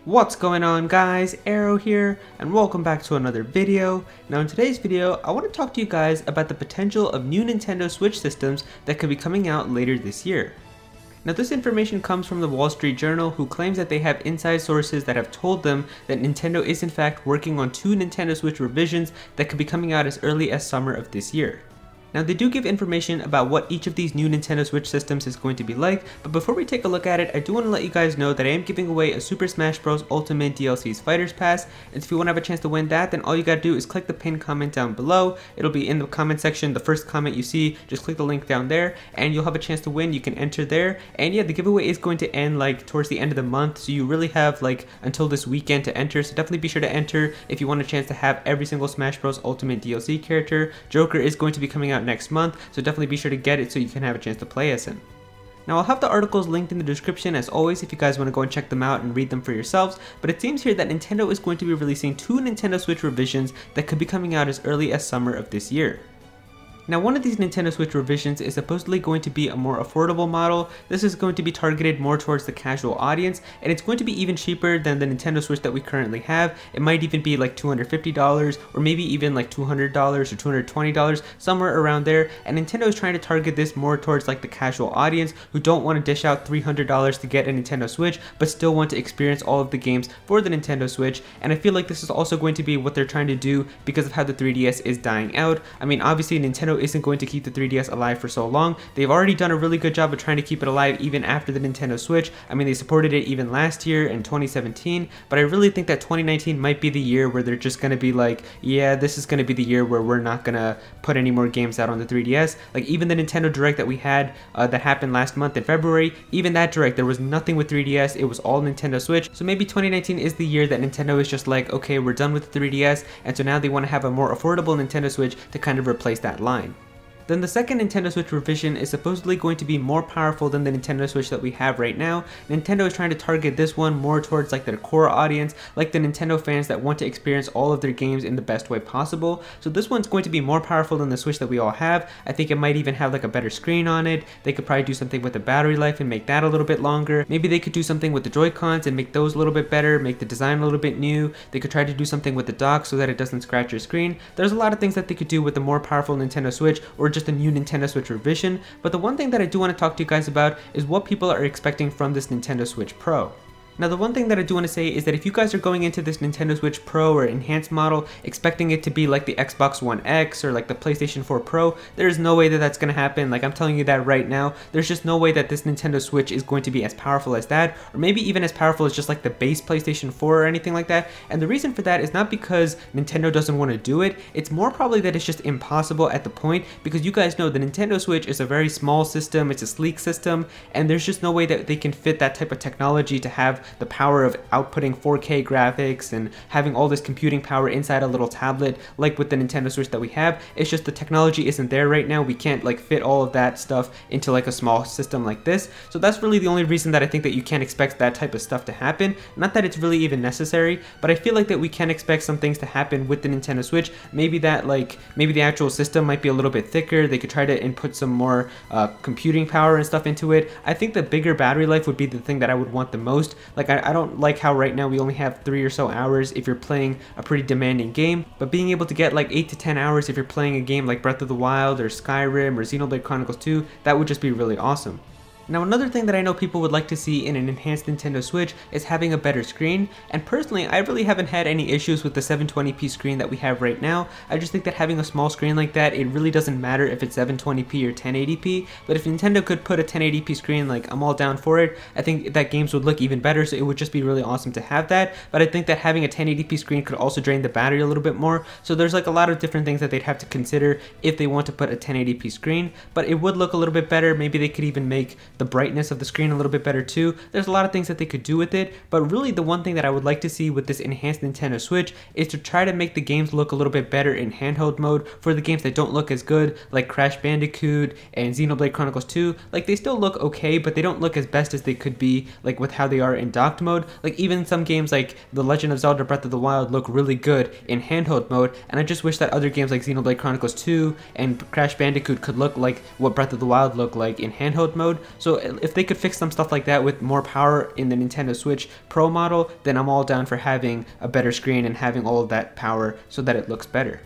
What's going on, guys? Aero here, and welcome back to another video. Now in today's video, I want to talk to you guys about the potential of new Nintendo Switch systems that could be coming out later this year. Now this information comes from the Wall Street Journal, who claims that they have inside sources that have told them that Nintendo is in fact working on two Nintendo Switch revisions that could be coming out as early as summer of this year. Now they do give information about what each of these new Nintendo Switch systems is going to be like, but before we take a look at it, I do want to let you guys know that I am giving away a Super Smash Bros. Ultimate DLC's Fighters Pass, and if you want to have a chance to win that, then all you gotta do is click the pinned comment down below. It'll be in the comment section, the first comment you see, just click the link down there, and you'll have a chance to win. You can enter there, and yeah, the giveaway is going to end like towards the end of the month, so you really have like until this weekend to enter, so definitely be sure to enter if you want a chance to have every single Smash Bros. Ultimate DLC character. Joker is going to be coming out next month, so definitely be sure to get it so you can have a chance to play as him. Now I'll have the articles linked in the description as always if you guys want to go and check them out and read them for yourselves, but it seems here that Nintendo is going to be releasing two Nintendo Switch revisions that could be coming out as early as summer of this year. Now one of these Nintendo Switch revisions is supposedly going to be a more affordable model. This is going to be targeted more towards the casual audience, and it's going to be even cheaper than the Nintendo Switch that we currently have. It might even be like $250 or maybe even like $200 or $220, somewhere around there, and Nintendo is trying to target this more towards like the casual audience who don't want to dish out $300 to get a Nintendo Switch but still want to experience all of the games for the Nintendo Switch. And I feel like this is also going to be what they're trying to do because of how the 3DS is dying out. I mean, obviously Nintendo isn't going to keep the 3DS alive for so long. They've already done a really good job of trying to keep it alive even after the Nintendo Switch. I mean, they supported it even last year in 2017, but I really think that 2019 might be the year where they're just going to be like, yeah, this is going to be the year where we're not going to put any more games out on the 3DS. Like even the Nintendo Direct that we had that happened last month in February, even that Direct, there was nothing with 3DS, it was all Nintendo Switch. So maybe 2019 is the year that Nintendo is just like, okay, we're done with the 3DS, and so now they want to have a more affordable Nintendo Switch to kind of replace that line. Then the second Nintendo Switch revision is supposedly going to be more powerful than the Nintendo Switch that we have right now. Nintendo is trying to target this one more towards like their core audience, like the Nintendo fans that want to experience all of their games in the best way possible. So this one's going to be more powerful than the Switch that we all have. I think it might even have like a better screen on it. They could probably do something with the battery life and make that a little bit longer. Maybe they could do something with the Joy-Cons and make those a little bit better, make the design a little bit new. They could try to do something with the dock so that it doesn't scratch your screen. There's a lot of things that they could do with the more powerful Nintendo Switch or just a new Nintendo Switch revision, but the one thing that I do want to talk to you guys about is what people are expecting from this Nintendo Switch Pro. Now the one thing that I do want to say is that if you guys are going into this Nintendo Switch Pro or Enhanced model expecting it to be like the Xbox One X or like the PlayStation 4 Pro, there is no way that that's going to happen. Like I'm telling you that right now, there's just no way that this Nintendo Switch is going to be as powerful as that, or maybe even as powerful as just like the base PlayStation 4 or anything like that. And the reason for that is not because Nintendo doesn't want to do it, it's more probably that it's just impossible at the point, because you guys know the Nintendo Switch is a very small system, it's a sleek system, and there's just no way that they can fit that type of technology to have the power of outputting 4K graphics and having all this computing power inside a little tablet like with the Nintendo Switch that we have. It's just the technology isn't there right now. We can't like fit all of that stuff into like a small system like this. So that's really the only reason that I think that you can't expect that type of stuff to happen. Not that it's really even necessary, but I feel like that we can expect some things to happen with the Nintendo Switch. Maybe that maybe the actual system might be a little bit thicker. They could try to input some more computing power and stuff into it. I think the bigger battery life would be the thing that I would want the most. Like I don't like how right now we only have 3 or so hours if you're playing a pretty demanding game, but being able to get like 8 to 10 hours if you're playing a game like Breath of the Wild or Skyrim or Xenoblade Chronicles 2, that would just be really awesome. Now another thing that I know people would like to see in an enhanced Nintendo Switch is having a better screen, and personally I really haven't had any issues with the 720p screen that we have right now. I just think that having a small screen like that, it really doesn't matter if it's 720p or 1080p, but if Nintendo could put a 1080p screen, like I'm all down for it. I think that games would look even better, so it would just be really awesome to have that, but I think that having a 1080p screen could also drain the battery a little bit more, so there's like a lot of different things that they'd have to consider if they want to put a 1080p screen, but it would look a little bit better. Maybe they could even make the brightness of the screen a little bit better too. There's a lot of things that they could do with it, but really the one thing that I would like to see with this enhanced Nintendo Switch is to try to make the games look a little bit better in handheld mode. For the games that don't look as good, like Crash Bandicoot and Xenoblade Chronicles 2, like they still look okay, but they don't look as best as they could be like with how they are in docked mode. Like even some games like The Legend of Zelda Breath of the Wild look really good in handheld mode, and I just wish that other games like Xenoblade Chronicles 2 and Crash Bandicoot could look like what Breath of the Wild looked like in handheld mode. So So if they could fix some stuff like that with more power in the Nintendo Switch Pro model, then I'm all down for having a better screen and having all of that power so that it looks better.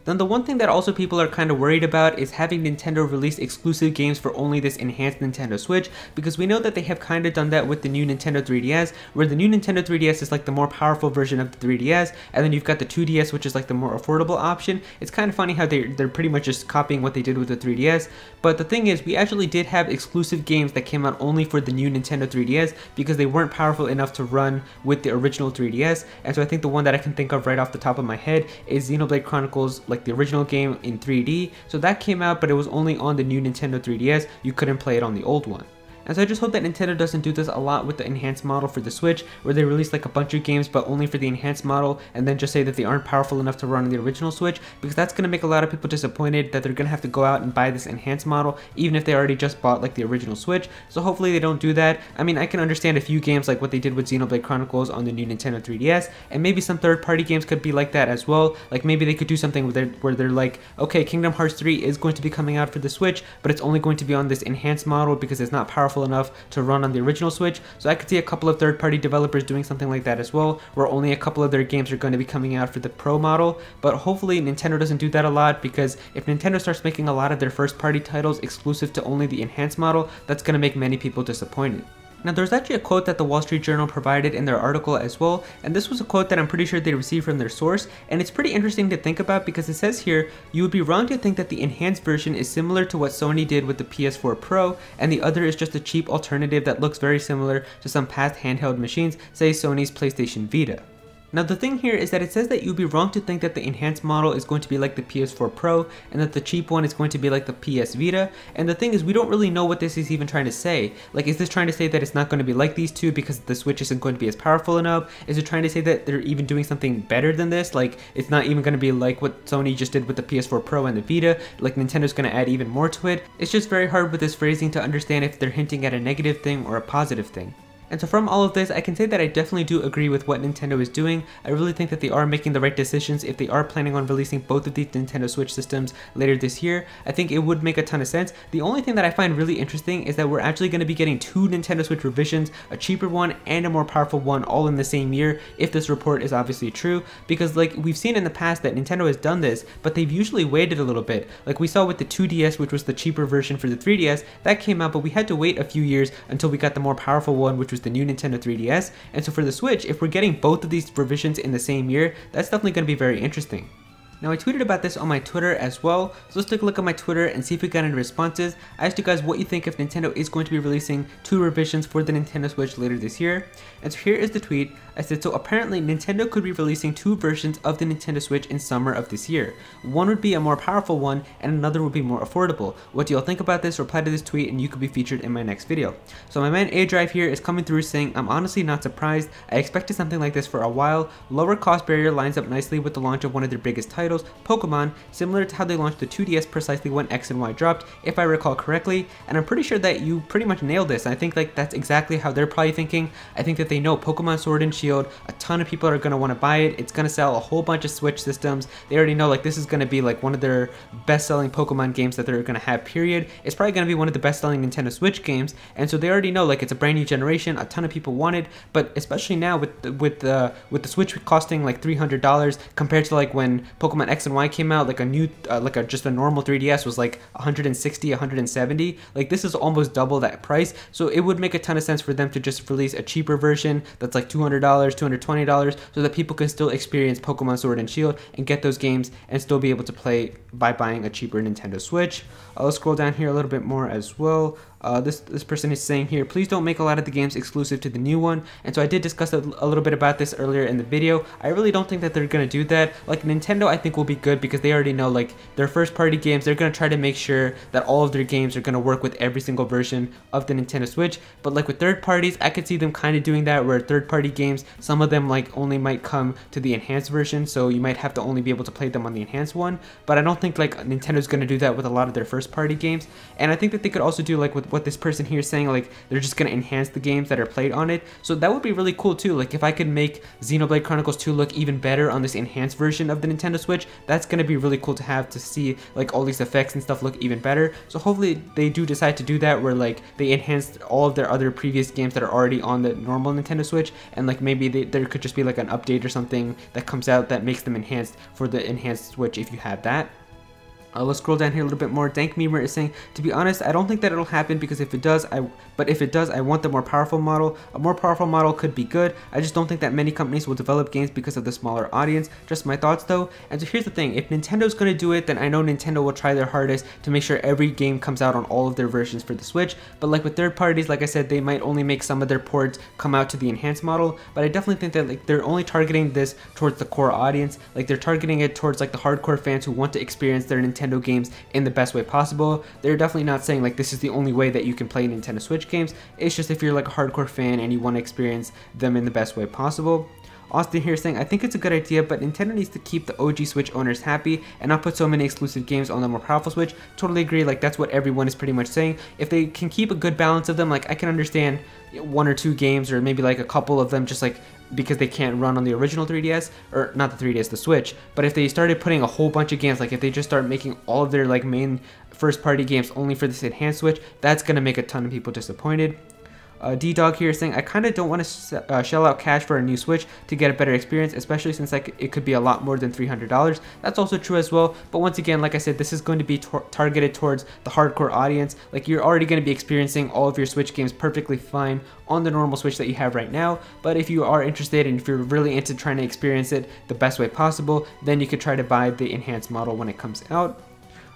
Then the one thing that also people are kind of worried about is having Nintendo release exclusive games for only this enhanced Nintendo Switch, because we know that they have kind of done that with the new Nintendo 3DS, where the new Nintendo 3DS is like the more powerful version of the 3DS, and then you've got the 2DS, which is like the more affordable option. It's kind of funny how they're pretty much just copying what they did with the 3DS, but the thing is, we actually did have exclusive games that came out only for the new Nintendo 3DS because they weren't powerful enough to run with the original 3DS, and so I think the one that I can think of right off the top of my head is Xenoblade Chronicles, like the original game in 3D. So that came out, but it was only on the new Nintendo 3DS. You couldn't play it on the old one. And so I just hope that Nintendo doesn't do this a lot with the enhanced model for the Switch, where they release like a bunch of games but only for the enhanced model, and then just say that they aren't powerful enough to run on the original Switch, because that's going to make a lot of people disappointed that they're going to have to go out and buy this enhanced model even if they already just bought like the original Switch. So hopefully they don't do that. I mean, I can understand a few games like what they did with Xenoblade Chronicles on the new Nintendo 3DS, and maybe some third-party games could be like that as well. Like maybe they could do something where they're like, okay, Kingdom Hearts 3 is going to be coming out for the Switch, but it's only going to be on this enhanced model because it's not powerful enough to run on the original Switch. So I could see a couple of third-party developers doing something like that as well, where only a couple of their games are going to be coming out for the Pro model. But hopefully Nintendo doesn't do that a lot, because if Nintendo starts making a lot of their first-party titles exclusive to only the enhanced model, that's going to make many people disappointed. Now, there's actually a quote that the Wall Street Journal provided in their article as well, and this was a quote that I'm pretty sure they received from their source, and it's pretty interesting to think about because it says here, "You would be wrong to think that the enhanced version is similar to what Sony did with the PS4 Pro, and the other is just a cheap alternative that looks very similar to some past handheld machines, say Sony's PlayStation Vita." Now the thing here is that it says that you'd be wrong to think that the enhanced model is going to be like the PS4 Pro and that the cheap one is going to be like the PS Vita, and the thing is we don't really know what this is even trying to say. Like, is this trying to say that it's not going to be like these two because the Switch isn't going to be as powerful enough? Is it trying to say that they're even doing something better than this? Like, it's not even going to be like what Sony just did with the PS4 Pro and the Vita, like Nintendo's going to add even more to it? It's just very hard with this phrasing to understand if they're hinting at a negative thing or a positive thing. And so from all of this, I can say that I definitely do agree with what Nintendo is doing. I really think that they are making the right decisions if they are planning on releasing both of these Nintendo Switch systems later this year. I think it would make a ton of sense. The only thing that I find really interesting is that we're actually going to be getting two Nintendo Switch revisions, a cheaper one and a more powerful one, all in the same year, if this report is obviously true, because like we've seen in the past that Nintendo has done this, but they've usually waited a little bit. Like we saw with the 2DS, which was the cheaper version for the 3DS, that came out, but we had to wait a few years until we got the more powerful one, which was the new Nintendo 3DS. And so for the Switch, if we're getting both of these revisions in the same year, that's definitely going to be very interesting. Now I tweeted about this on my Twitter as well, so let's take a look at my Twitter and see if we got any responses. I asked you guys what you think if Nintendo is going to be releasing two revisions for the Nintendo Switch later this year. And so here is the tweet. I said, so apparently Nintendo could be releasing two versions of the Nintendo Switch in summer of this year. One would be a more powerful one and another would be more affordable. What do y'all think about this? Reply to this tweet and you could be featured in my next video. So my man A-Drive here is coming through saying, I'm honestly not surprised. I expected something like this for a while. Lower cost barrier lines up nicely with the launch of one of their biggest titles, Pokemon, similar to how they launched the 2DS precisely when X and Y dropped, if I recall correctly. And I'm pretty sure that you pretty much nailed this. I think like that's exactly how they're probably thinking. I think that they know Pokemon Sword and Shield, a ton of people are going to want to buy it. It's going to sell a whole bunch of Switch systems. They already know like this is going to be like one of their best selling Pokemon games that they're going to have, period. It's probably going to be one of the best selling Nintendo Switch games, and so they already know like it's a brand new generation, a ton of people want it. But especially now with the Switch costing like $300 compared to like when Pokemon X and Y came out, like a new just a normal 3DS was like 160, 170. Like this is almost double that price, so it would make a ton of sense for them to just release a cheaper version that's like $200, $220, so that people can still experience Pokemon Sword and Shield and get those games and still be able to play by buying a cheaper Nintendo Switch. Let's scroll down here a little bit more as well. This person is saying here, please don't make a lot of the games exclusive to the new one. And so I did discuss a little bit about this earlier in the video. I really don't think that they're going to do that. Like Nintendo I think will be good because they already know like their first party games, they're going to try to make sure that all of their games are going to work with every single version of the Nintendo Switch. But like with third parties, I could see them kind of doing that, where third party games, some of them like only might come to the enhanced version, so you might have to only be able to play them on the enhanced one. But I don't think like Nintendo's going to do that with a lot of their first party games. And I think that they could also do like with what this person here is saying, like they're just gonna enhance the games that are played on it. So that would be really cool too. Like if I could make Xenoblade Chronicles 2 look even better on this enhanced version of the Nintendo Switch, that's gonna be really cool to have, to see like all these effects and stuff look even better. So hopefully they do decide to do that, where like they enhanced all of their other previous games that are already on the normal Nintendo Switch, and like maybe there could just be like an update or something that comes out that makes them enhanced for the enhanced Switch if you have that. Let's scroll down here a little bit more. Dank Memer is saying, to be honest, I don't think that it'll happen, because if it does, I want the more powerful model. A more powerful model could be good. I just don't think that many companies will develop games because of the smaller audience. Just my thoughts though. And so here's the thing, if Nintendo's gonna do it, then I know Nintendo will try their hardest to make sure every game comes out on all of their versions for the Switch. But like with third parties, like I said, they might only make some of their ports come out to the enhanced model. But I definitely think that like they're only targeting this towards the core audience. Like they're targeting it towards like the hardcore fans who want to experience their Nintendo games in the best way possible. They're definitely not saying like this is the only way that you can play Nintendo Switch games. It's just if you're like a hardcore fan and you want to experience them in the best way possible. Austin here saying, I think it's a good idea, but Nintendo needs to keep the OG Switch owners happy and not put so many exclusive games on the more powerful Switch. Totally agree, like that's what everyone is pretty much saying. If they can keep a good balance of them, like I can understand one or two games, or maybe like a couple of them just like because they can't run on the original 3DS, or not the 3DS, the Switch. But if they started putting a whole bunch of games, like if they just start making all of their like main first party games only for this enhanced Switch, that's gonna make a ton of people disappointed. D-Dog here is saying, I kind of don't want to shell out cash for a new Switch to get a better experience, especially since like it could be a lot more than $300. That's also true as well, but once again, like I said, this is going to be targeted towards the hardcore audience. Like you're already going to be experiencing all of your Switch games perfectly fine on the normal Switch that you have right now, but if you are interested and if you're really into trying to experience it the best way possible, then you could try to buy the enhanced model when it comes out.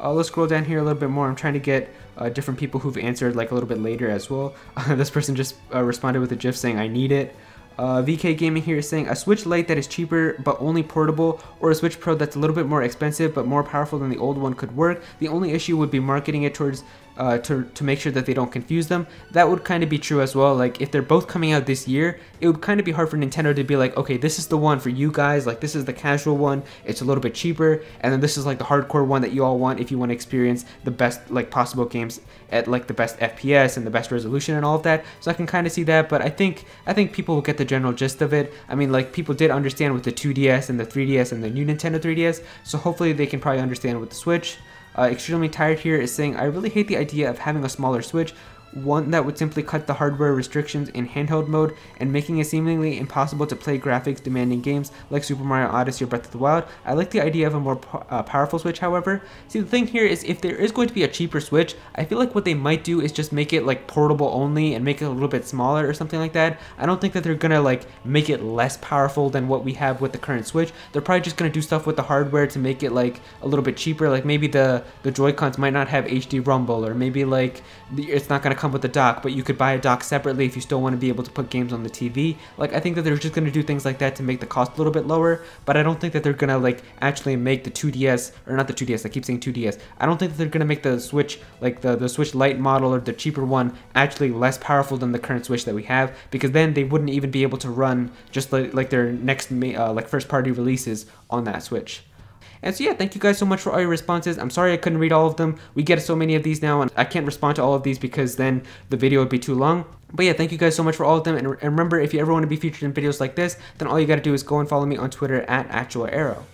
Let's scroll down here a little bit more. I'm trying to get different people who've answered like a little bit later as well. This person just responded with a GIF saying, I need it. VK Gaming here is saying, a Switch Lite that is cheaper but only portable, or a Switch Pro that's a little bit more expensive but more powerful than the old one could work. The only issue would be marketing it towards to make sure that they don't confuse them. That would kind of be true as well. Like if they're both coming out this year, it would kind of be hard for Nintendo to be like, okay, this is the one for you guys, like this is the casual one, it's a little bit cheaper, and then this is like the hardcore one that you all want if you want to experience the best like possible games at like the best FPS and the best resolution and all of that. So I can kind of see that, but I think people will get the general gist of it. I mean, like people did understand with the 2DS and the 3DS and the new Nintendo 3DS, so hopefully they can probably understand with the Switch. Extremely Tired here is saying, I really hate the idea of having a smaller Switch, one that would simply cut the hardware restrictions in handheld mode and making it seemingly impossible to play graphics demanding games like Super Mario Odyssey or Breath of the Wild. I like the idea of a more powerful Switch, however. See, the thing here is if there is going to be a cheaper Switch, I feel like what they might do is just make it like portable only and make it a little bit smaller or something like that. I don't think that they're gonna like make it less powerful than what we have with the current Switch. They're probably just gonna do stuff with the hardware to make it like a little bit cheaper. Like maybe the Joy-Cons might not have HD rumble, or maybe like it's not gonna come with the dock, but you could buy a dock separately if you still want to be able to put games on the TV. Like I think that they're just going to do things like that to make the cost a little bit lower, but I don't think that they're going to like actually make the 2DS, or not the 2DS, I keep saying 2DS. I don't think that they're going to make the Switch, like the Switch Lite model or the cheaper one, actually less powerful than the current Switch that we have, because then they wouldn't even be able to run just like their next like first party releases on that Switch. And so yeah, thank you guys so much for all your responses. I'm sorry I couldn't read all of them. We get so many of these now, and I can't respond to all of these because then the video would be too long. But yeah, thank you guys so much for all of them. And remember, if you ever want to be featured in videos like this, then all you got to do is go and follow me on Twitter at Aero.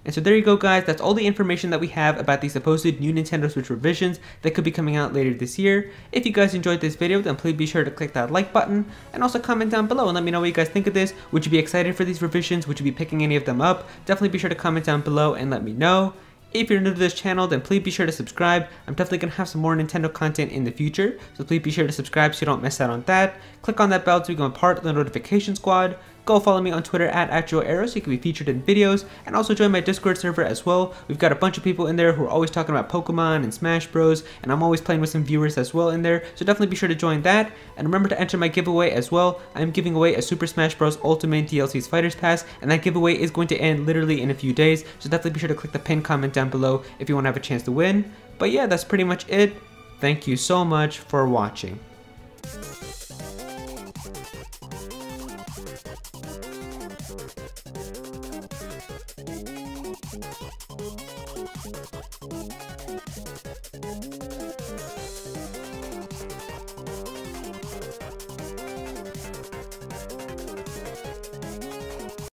And so there you go, guys. That's all the information that we have about the supposed new Nintendo Switch revisions that could be coming out later this year. If you guys enjoyed this video, then please be sure to click that like button and also comment down below and let me know what you guys think of this. Would you be excited for these revisions? Would you be picking any of them up? Definitely be sure to comment down below and let me know. If you're new to this channel, then please be sure to subscribe. I'm definitely going to have some more Nintendo content in the future, so please be sure to subscribe so you don't miss out on that. Click on that bell to become a part of the notification squad. Go follow me on Twitter at Aero so you can be featured in videos, and also join my Discord server as well. We've got a bunch of people in there who are always talking about Pokemon and Smash Bros, and I'm always playing with some viewers as well in there, so definitely be sure to join that. And remember to enter my giveaway as well. I'm giving away a Super Smash Bros Ultimate DLC's Fighters Pass, and that giveaway is going to end literally in a few days, so definitely be sure to click the pinned comment down below if you want to have a chance to win. But yeah, that's pretty much it. Thank you so much for watching.